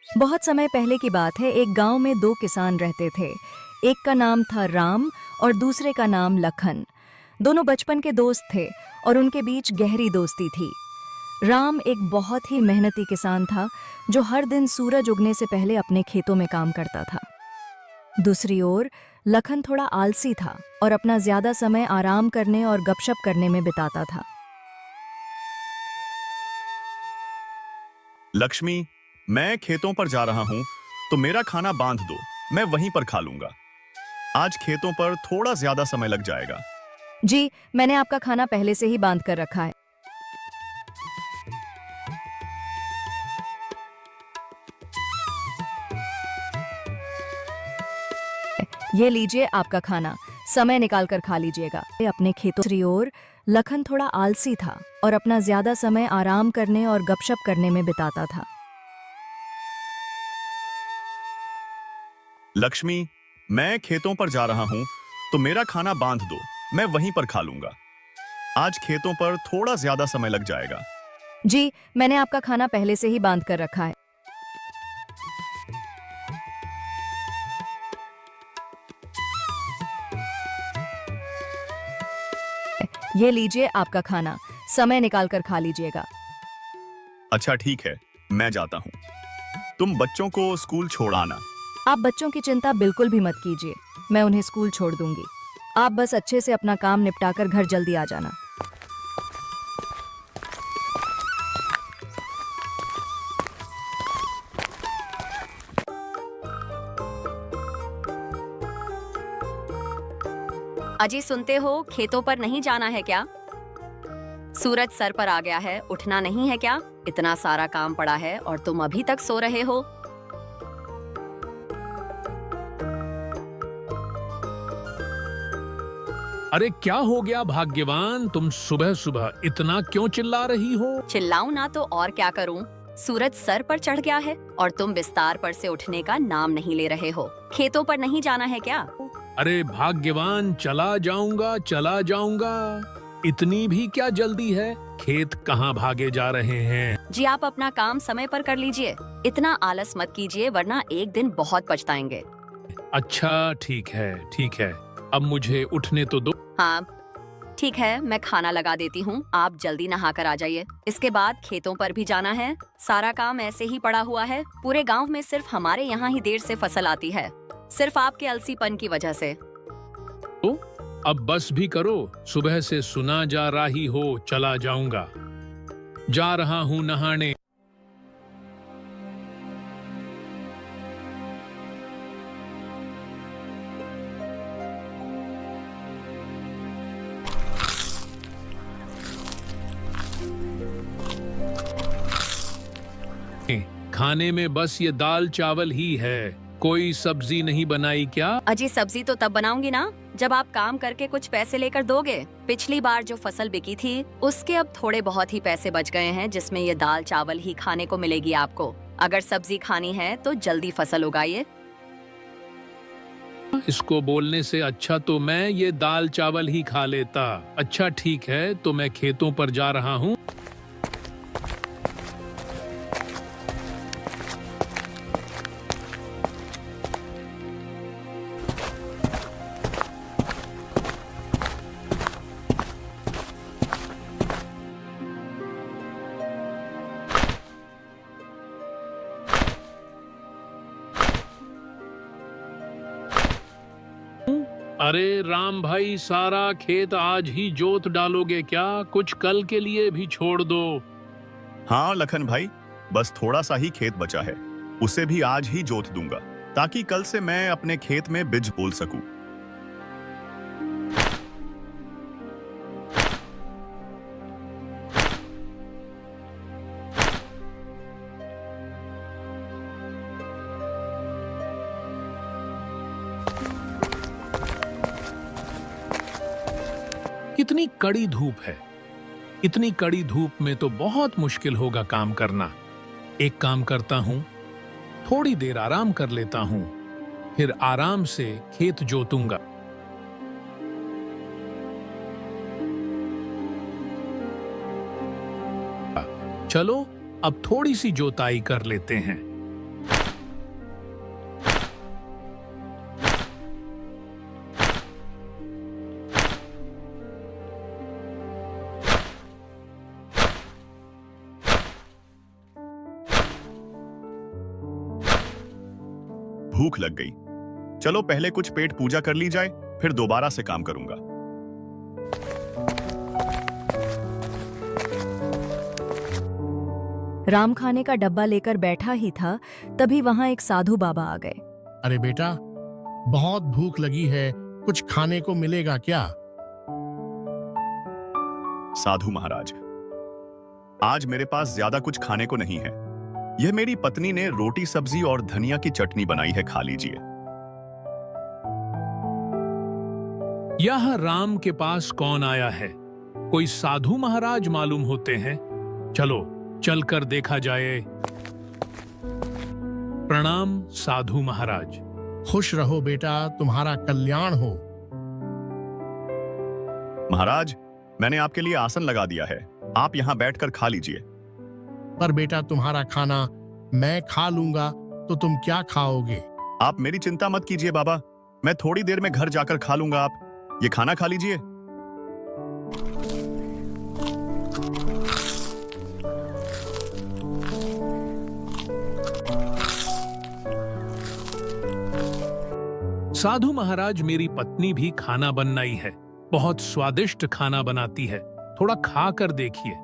बहुत समय पहले की बात है। एक गांव में दो किसान रहते थे। एक का नाम था राम और दूसरे का नाम लखन। दोनों बचपन के दोस्त थे और उनके बीच गहरी दोस्ती थी। राम एक बहुत ही मेहनती किसान था जो हर दिन सूरज उगने से पहले अपने खेतों में काम करता था। दूसरी ओर लखन थोड़ा आलसी था और अपना ज्यादा समय आराम करने और गपशप करने में बिताता था। लक्ष्मी, मैं खेतों पर जा रहा हूँ, तो मेरा खाना बांध दो। मैं वहीं पर खा लूंगा। आज खेतों पर थोड़ा ज्यादा समय लग जाएगा। जी, मैंने आपका खाना पहले से ही बांध कर रखा है। ये लीजिए आपका खाना, समय निकाल कर खा लीजिएगा। अपने खेतों दूसरी ओर लखन थोड़ा आलसी था और अपना ज्यादा समय आराम करने और गपशप करने में बिताता था। लक्ष्मी, मैं खेतों पर जा रहा हूँ, तो मेरा खाना बांध दो। मैं वहीं पर खा लूंगा। आज खेतों पर थोड़ा ज्यादा समय लग जाएगा। जी, मैंने आपका खाना पहले से ही बांध कर रखा है। ये लीजिए आपका खाना, समय निकाल कर खा लीजिएगा। अच्छा ठीक है, मैं जाता हूँ। तुम बच्चों को स्कूल छोड़ आना। आप बच्चों की चिंता बिल्कुल भी मत कीजिए, मैं उन्हें स्कूल छोड़ दूंगी। आप बस अच्छे से अपना काम निपटाकर घर जल्दी आ जाना। अजी सुनते हो, खेतों पर नहीं जाना है क्या? सूरज सर पर आ गया है, उठना नहीं है क्या? इतना सारा काम पड़ा है और तुम अभी तक सो रहे हो। अरे क्या हो गया भाग्यवान, तुम सुबह सुबह इतना क्यों चिल्ला रही हो? चिल्लाऊं ना तो और क्या करूं? सूरज सर पर चढ़ गया है और तुम बिस्तार पर से उठने का नाम नहीं ले रहे हो। खेतों पर नहीं जाना है क्या? अरे भाग्यवान, चला जाऊंगा चला जाऊंगा। इतनी भी क्या जल्दी है? खेत कहाँ भागे जा रहे हैं? जी आप अपना काम समय पर कर लीजिए। इतना आलस मत कीजिए वरना एक दिन बहुत पछताएंगे। अच्छा ठीक है ठीक है, अब मुझे उठने तो दो। हाँ ठीक है, मैं खाना लगा देती हूँ। आप जल्दी नहा कर आ जाइए। इसके बाद खेतों पर भी जाना है। सारा काम ऐसे ही पड़ा हुआ है। पूरे गांव में सिर्फ हमारे यहाँ ही देर से फसल आती है, सिर्फ आपके अलसीपन की वजह से। तो अब बस भी करो, सुबह से सुना जा रही हो चला जाऊंगा। जा रहा हूँ नहाने। खाने में बस ये दाल चावल ही है, कोई सब्जी नहीं बनाई क्या? अजी सब्जी तो तब बनाऊंगी ना जब आप काम करके कुछ पैसे लेकर दोगे। पिछली बार जो फसल बिकी थी उसके अब थोड़े बहुत ही पैसे बच गए हैं, जिसमें ये दाल चावल ही खाने को मिलेगी आपको। अगर सब्जी खानी है तो जल्दी फसल उगाइए। इसको बोलने से अच्छा तो मैं ये दाल चावल ही खा लेता। अच्छा ठीक है, तो मैं खेतों पर जा रहा हूँ। अरे राम भाई, सारा खेत आज ही जोत डालोगे क्या? कुछ कल के लिए भी छोड़ दो। हाँ लखन भाई, बस थोड़ा सा ही खेत बचा है, उसे भी आज ही जोत दूंगा ताकि कल से मैं अपने खेत में बिज बोल सकूं। कितनी कड़ी धूप है। इतनी कड़ी धूप में तो बहुत मुश्किल होगा काम करना। एक काम करता हूँ, थोड़ी देर आराम कर लेता हूँ, फिर आराम से खेत जोतूंगा। चलो अब थोड़ी सी जोताई कर लेते हैं। भूख लग गई। चलो पहले कुछ पेट पूजा कर ली जाए, फिर दोबारा से काम करूंगा। राम खाने का डब्बा लेकर बैठा ही था, तभी वहां एक साधु बाबा आ गए। अरे बेटा, बहुत भूख लगी है, कुछ खाने को मिलेगा क्या? साधु महाराज, आज मेरे पास ज्यादा कुछ खाने को नहीं है। यह मेरी पत्नी ने रोटी सब्जी और धनिया की चटनी बनाई है, खा लीजिए। यह राम के पास कौन आया है? कोई साधु महाराज मालूम होते हैं। चलो चलकर देखा जाए। प्रणाम साधु महाराज। खुश रहो बेटा, तुम्हारा कल्याण हो। महाराज, मैंने आपके लिए आसन लगा दिया है, आप यहां बैठकर खा लीजिए। पर बेटा, तुम्हारा खाना मैं खा लूंगा तो तुम क्या खाओगे? आप मेरी चिंता मत कीजिए बाबा, मैं थोड़ी देर में घर जाकर खा लूंगा। आप ये खाना खा लीजिए। साधु महाराज, मेरी पत्नी भी खाना बनाई है, बहुत स्वादिष्ट खाना बनाती है, थोड़ा खा कर देखिए।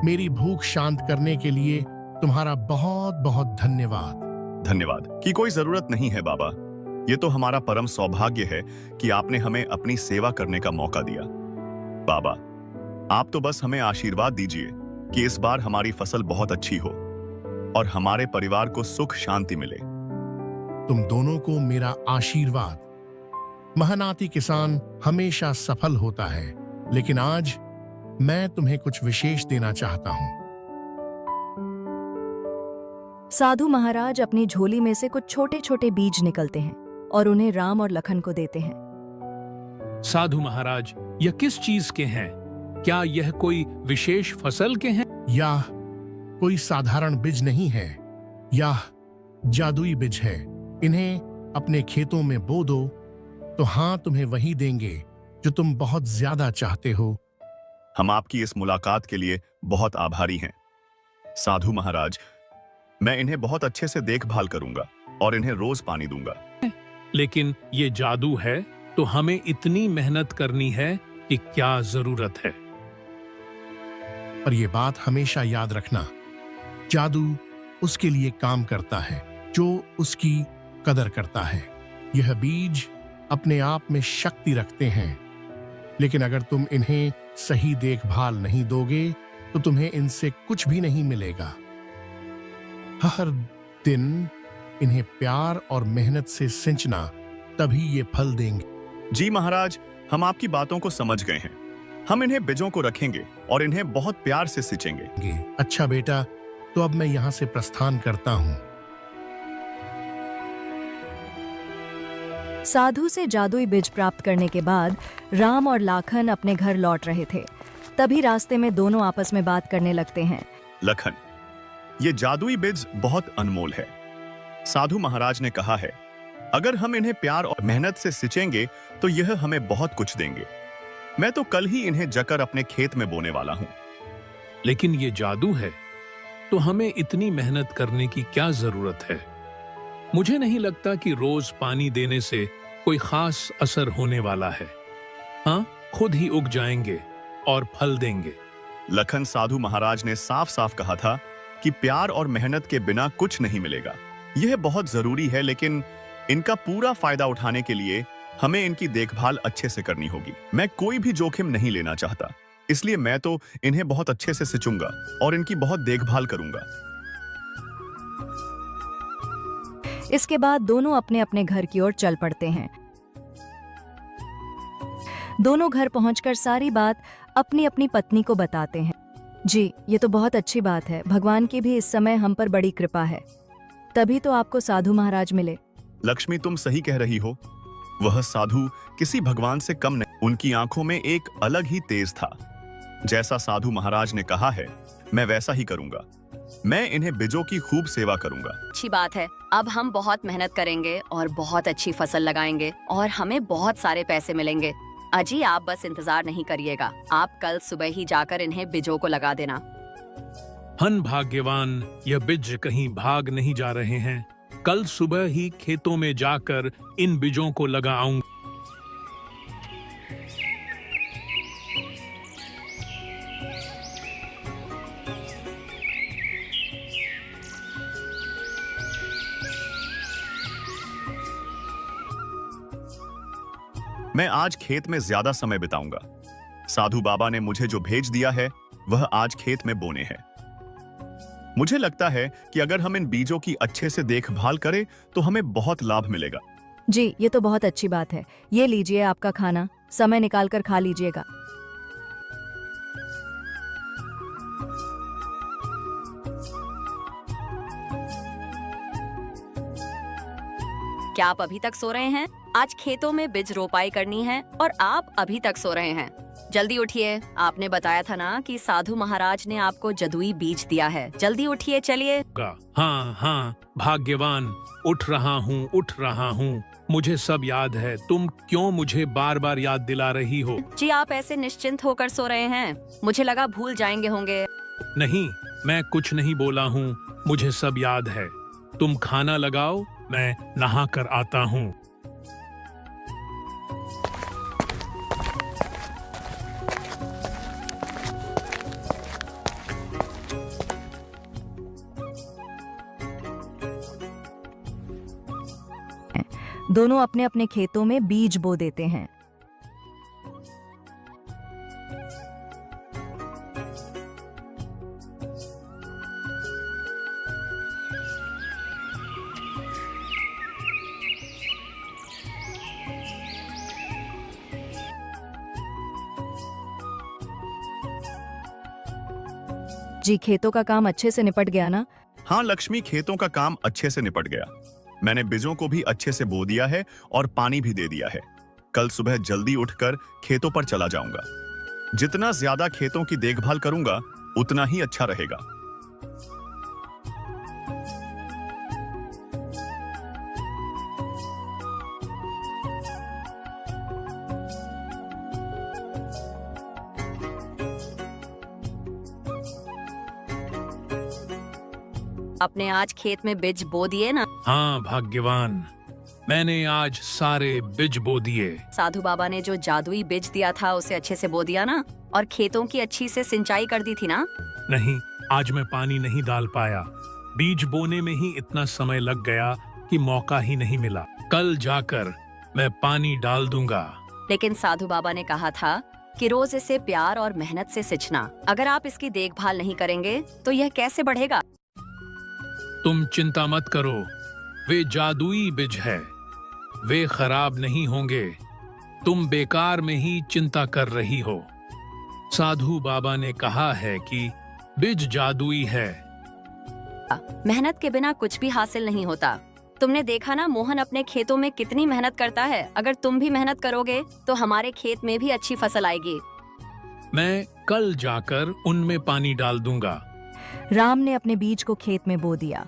मेरी भूख शांत करने के लिए तुम्हारा बहुत बहुत धन्यवाद। धन्यवाद की कोई जरूरत नहीं है बाबा, ये तो हमारा परम सौभाग्य है कि आपने हमें अपनी सेवा करने का मौका दिया। बाबा, आप तो बस हमें आशीर्वाद दीजिए कि इस बार हमारी फसल बहुत अच्छी हो और हमारे परिवार को सुख शांति मिले। तुम दोनों को मेरा आशीर्वाद। मेहनती किसान हमेशा सफल होता है, लेकिन आज मैं तुम्हें कुछ विशेष देना चाहता हूं। साधु महाराज अपनी झोली में से कुछ छोटे छोटे बीज निकलते हैं और उन्हें राम और लखन को देते हैं। साधु महाराज, यह किस चीज के हैं? क्या यह कोई विशेष फसल के हैं? यह कोई साधारण बीज नहीं है, यह जादुई बीज है। इन्हें अपने खेतों में बो दो तो हाँ, तुम्हें वही देंगे जो तुम बहुत ज्यादा चाहते हो। हम आपकी इस मुलाकात के लिए बहुत आभारी हैं। साधु महाराज, मैं इन्हें बहुत अच्छे से देखभाल करूंगा और इन्हें रोज पानी दूंगा। लेकिन ये जादू है, तो हमें इतनी मेहनत करनी है कि क्या जरूरत है? पर यह बात हमेशा याद रखना, जादू उसके लिए काम करता है जो उसकी कदर करता है। यह बीज अपने आप में शक्ति रखते हैं, लेकिन अगर तुम इन्हें सही देखभाल नहीं दोगे तो तुम्हें इनसे कुछ भी नहीं मिलेगा। हर दिन इन्हें प्यार और मेहनत से सिंचना, तभी ये फल देंगे। जी महाराज, हम आपकी बातों को समझ गए हैं। हम इन्हें बीजों को रखेंगे और इन्हें बहुत प्यार से सिंचेंगे। अच्छा बेटा, तो अब मैं यहां से प्रस्थान करता हूं। साधु से जादुई बीज प्राप्त करने के बाद राम और लाखन अपने घर लौट रहे थे। तभी रास्ते में दोनों आपस में बात करने लगते हैं। लखन, ये जादुई बीज बहुत अनमोल है। साधु महाराज ने कहा है, अगर हम इन्हें प्यार और मेहनत से सिंचेंगे तो यह हमें बहुत कुछ देंगे। मैं तो कल ही इन्हें जकर अपने खेत में बोने वाला हूं। लेकिन ये जादू है, तो हमें इतनी मेहनत करने की क्या जरूरत है? मुझे नहीं लगता कि रोज पानी देने से कोई खास असर होने वाला है। हाँ, खुद ही उग जाएंगे और फल देंगे। लखन, साधु महाराज ने साफ साफ कहा था कि प्यार और मेहनत के बिना कुछ नहीं मिलेगा। यह बहुत जरूरी है, लेकिन इनका पूरा फायदा उठाने के लिए हमें इनकी देखभाल अच्छे से करनी होगी। मैं कोई भी जोखिम नहीं लेना चाहता, इसलिए मैं तो इन्हें बहुत अच्छे से सिंचूंगा और इनकी बहुत देखभाल करूंगा। इसके बाद दोनों अपने अपने घर की ओर चल पड़ते हैं। दोनों घर पहुंचकर सारी बात अपनी अपनी पत्नी को बताते हैं। जी, ये तो बहुत अच्छी बात है। भगवान की भी इस समय हम पर बड़ी कृपा है, तभी तो आपको साधु महाराज मिले। लक्ष्मी, तुम सही कह रही हो। वह साधु किसी भगवान से कम नहीं। उनकी आंखों में एक अलग ही तेज था। जैसा साधु महाराज ने कहा है, मैं वैसा ही करूंगा। मैं इन्हें बीजों की खूब सेवा करूंगा। अच्छी बात है, अब हम बहुत मेहनत करेंगे और बहुत अच्छी फसल लगाएंगे और हमें बहुत सारे पैसे मिलेंगे। अजी, आप बस इंतजार नहीं करिएगा, आप कल सुबह ही जाकर इन्हें बीजों को लगा देना। हन भाग्यवान, यह बीज कहीं भाग नहीं जा रहे हैं। कल सुबह ही खेतों में जाकर इन बीजों को लगाऊंगा। मैं आज खेत में ज्यादा समय बिताऊंगा। साधु बाबा ने मुझे जो भेज दिया है वह आज खेत में बोने हैं। मुझे लगता है कि अगर हम इन बीजों की अच्छे से देखभाल करें तो हमें बहुत लाभ मिलेगा। जी, ये तो बहुत अच्छी बात है। ये लीजिए आपका खाना, समय निकाल कर खा लीजिएगा। क्या आप अभी तक सो रहे हैं? आज खेतों में बीज रोपाई करनी है और आप अभी तक सो रहे हैं। जल्दी उठिए, आपने बताया था ना कि साधु महाराज ने आपको जदुई बीज दिया है। जल्दी उठिए, चलिए। हाँ हाँ भाग्यवान, उठ रहा हूँ। मुझे सब याद है। तुम क्यों मुझे बार बार याद दिला रही हो? जी, आप ऐसे निश्चिंत होकर सो रहे हैं, मुझे लगा भूल जाएंगे होंगे। नहीं, मैं कुछ नहीं बोला हूँ। मुझे सब याद है। तुम खाना लगाओ, मैं नहा कर आता हूँ। दोनों अपने अपने खेतों में बीज बो देते हैं। जी, खेतों का काम अच्छे से निपट गया ना? हाँ लक्ष्मी, खेतों का काम अच्छे से निपट गया। मैंने बीजों को भी अच्छे से बो दिया है और पानी भी दे दिया है। कल सुबह जल्दी उठकर खेतों पर चला जाऊंगा। जितना ज्यादा खेतों की देखभाल करूंगा उतना ही अच्छा रहेगा। आपने आज खेत में बीज बो दिए ना? हाँ भाग्यवान, मैंने आज सारे बीज बो दिए। साधु बाबा ने जो जादुई बीज दिया था उसे अच्छे से बो दिया ना? और खेतों की अच्छी से सिंचाई कर दी थी ना? नहीं, आज मैं पानी नहीं डाल पाया। बीज बोने में ही इतना समय लग गया कि मौका ही नहीं मिला। कल जाकर मैं पानी डाल दूंगा। लेकिन साधु बाबा ने कहा था कि रोज इसे प्यार और मेहनत से सिंचना। अगर आप इसकी देखभाल नहीं करेंगे तो यह कैसे बढ़ेगा? तुम चिंता मत करो, वे जादुई बीज है, वे खराब नहीं होंगे। तुम बेकार में ही चिंता कर रही हो। साधु बाबा ने कहा है कि बीज जादुई है। मेहनत के बिना कुछ भी हासिल नहीं होता। तुमने देखा ना, मोहन अपने खेतों में कितनी मेहनत करता है। अगर तुम भी मेहनत करोगे तो हमारे खेत में भी अच्छी फसल आएगी। मैं कल जाकर उनमें पानी डाल दूंगा। राम ने अपने बीज को खेत में बो दिया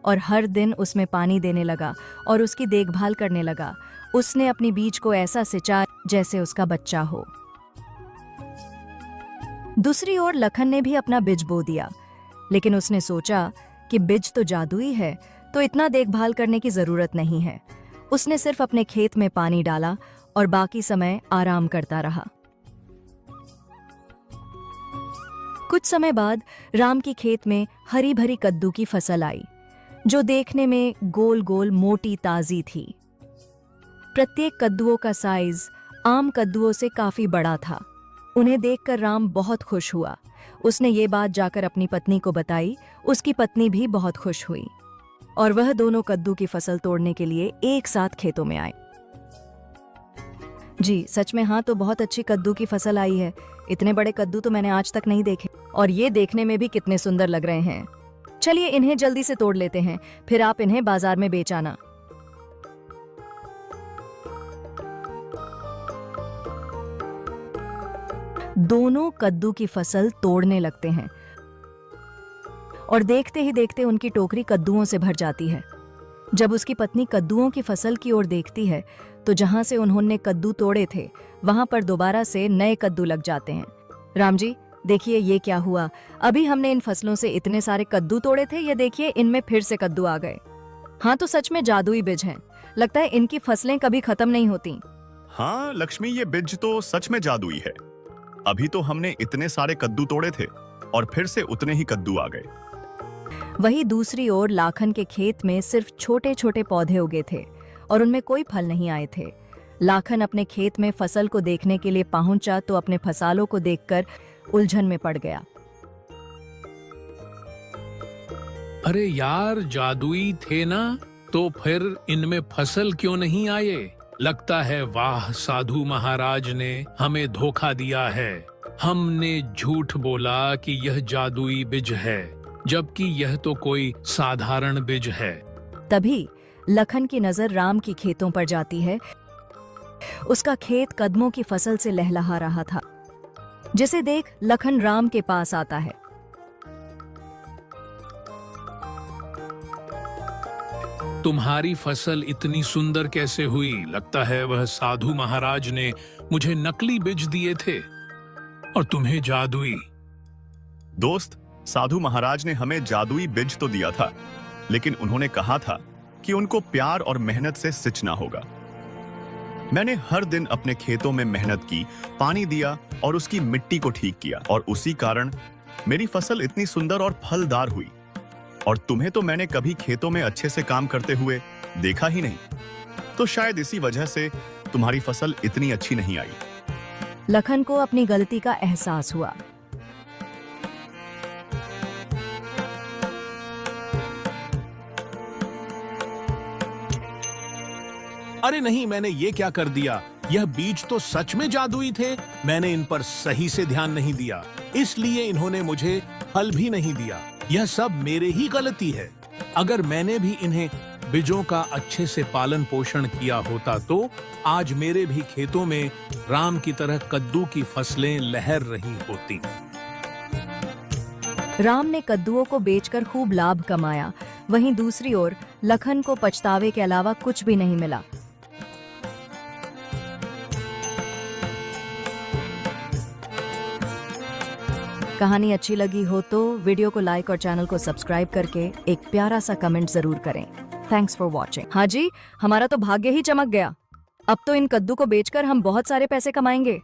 और हर दिन उसमें पानी देने लगा और उसकी देखभाल करने लगा। उसने अपनी बीज को ऐसा सिंचा जैसे उसका बच्चा हो। दूसरी ओर लखन ने भी अपना बीज बो दिया, लेकिन उसने सोचा कि बीज तो जादुई है, तो इतना देखभाल करने की जरूरत नहीं है। उसने सिर्फ अपने खेत में पानी डाला और बाकी समय आराम करता रहा। कुछ समय बाद राम की खेत में हरी भरी कद्दू की फसल आई, जो देखने में गोल गोल मोटी ताजी थी। प्रत्येक कद्दुओं का साइज आम कद्दुओं से काफी बड़ा था। उन्हें देखकर राम बहुत खुश हुआ। उसने ये बात जाकर अपनी पत्नी को बताई। उसकी पत्नी भी बहुत खुश हुई और वह दोनों कद्दू की फसल तोड़ने के लिए एक साथ खेतों में आए। जी सच में, हाँ, तो बहुत अच्छी कद्दू की फसल आई है। इतने बड़े कद्दू तो मैंने आज तक नहीं देखे, और ये देखने में भी कितने सुंदर लग रहे हैं। चलिए इन्हें जल्दी से तोड़ लेते हैं, फिर आप इन्हें बाजार में बेच आना। दोनों कद्दू की फसल तोड़ने लगते हैं और देखते ही देखते उनकी टोकरी कद्दुओं से भर जाती है। जब उसकी पत्नी कद्दूओं की फसल की ओर देखती है तो जहां से उन्होंने कद्दू तोड़े थे वहां पर दोबारा से नए कद्दू लग जाते हैं। राम जी, देखिए ये क्या हुआ। अभी हमने इन फसलों से इतने सारे कद्दू तोड़े थे, ये देखिए इनमें फिर से कद्दू आ गए। हाँ, तो सच में जादुई बीज हैं। लगता है इनकी फसलें कभी खत्म नहीं होती। हाँ लक्ष्मी, ये बीज तो सच में जादुई है। अभी तो हमने इतने सारे कद्दू तोड़े थे और फिर से उतने ही कद्दू आ गए। वहीं दूसरी ओर लाखन के खेत में सिर्फ छोटे छोटे पौधे उगे थे और उनमें कोई फल नहीं आए थे। लाखन अपने खेत में फसल को देखने के लिए पहुंचा तो अपने फसालों को देखकर उलझन में पड़ गया। अरे यार, जादुई थे ना, तो फिर इनमें फसल क्यों नहीं आए? लगता है वाह, साधु महाराज ने हमें धोखा दिया है। हमने झूठ बोला कि यह जादुई बीज है, जबकि यह तो कोई साधारण बीज है। तभी लखन की नजर राम की खेतों पर जाती है। उसका खेत कदमों की फसल से लहलहा रहा था, जिसे देख लखन राम के पास आता है। तुम्हारी फसल इतनी सुंदर कैसे हुई? लगता है वह साधु महाराज ने मुझे नकली बीज दिए थे और तुम्हें जादुई। दोस्त, साधु महाराज ने हमें जादुई बीज तो दिया था, लेकिन उन्होंने कहा था कि उनको प्यार और मेहनत से सिंचना होगा। मैंने हर दिन अपने खेतों में मेहनत की, पानी दिया और उसकी मिट्टी को ठीक किया, और उसी कारण मेरी फसल इतनी सुंदर और फलदार हुई। और तुम्हें तो मैंने कभी खेतों में अच्छे से काम करते हुए देखा ही नहीं, तो शायद इसी वजह से तुम्हारी फसल इतनी अच्छी नहीं आई। लखन को अपनी गलती का एहसास हुआ। अरे नहीं, मैंने ये क्या कर दिया? यह बीज तो सच में जादुई थे। मैंने इन पर सही से ध्यान नहीं दिया, इसलिए इन्होंने मुझे फल भी नहीं दिया। यह सब मेरे ही गलती है। अगर मैंने भी इन्हें बीजों का अच्छे से पालन पोषण किया होता तो आज मेरे भी खेतों में राम की तरह कद्दू की फसलें लहर रही होती। राम ने कद्दुओं को बेचकर खूब लाभ कमाया। वहीं दूसरी ओर लखन को पछतावे के अलावा कुछ भी नहीं मिला। कहानी अच्छी लगी हो तो वीडियो को लाइक और चैनल को सब्सक्राइब करके एक प्यारा सा कमेंट जरूर करें। Thanks for watching. हाँ जी, हमारा तो भाग्य ही चमक गया। अब तो इन कद्दू को बेचकर हम बहुत सारे पैसे कमाएंगे।